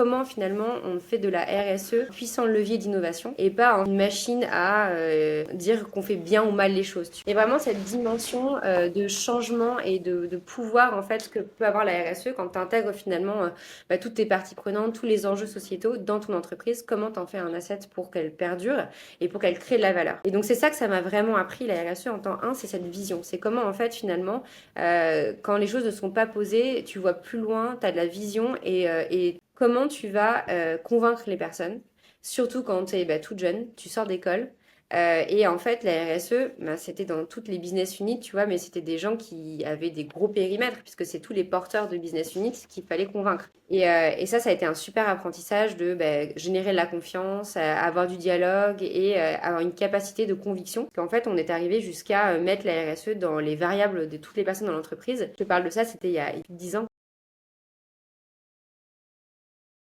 comment finalement on fait de la RSE puissant levier d'innovation et pas une machine à dire qu'on fait bien ou mal les choses. Et vraiment cette dimension de changement et de pouvoir en fait que peut avoir la RSE quand tu intègres finalement toutes tes parties prenantes, tous les enjeux sociétaux dans ton entreprise, comment t'en fais un asset pour qu'elle perdure et pour qu'elle crée de la valeur. Et donc c'est ça que ça m'a vraiment appris la RSE en temps 1, c'est cette vision. C'est comment en fait finalement quand les choses ne sont pas posées, tu vois plus loin, tu as de la vision et comment tu vas convaincre les personnes, surtout quand tu es toute jeune, tu sors d'école. Et en fait, la RSE, c'était dans toutes les business units, tu vois, mais c'était des gens qui avaient des gros périmètres, puisque c'est tous les porteurs de business units qu'il fallait convaincre. Et ça a été un super apprentissage de générer de la confiance, avoir du dialogue et avoir une capacité de conviction. Qu'en fait, on est arrivé jusqu'à mettre la RSE dans les variables de toutes les personnes dans l'entreprise. Je te parle de ça, c'était il y a 10 ans.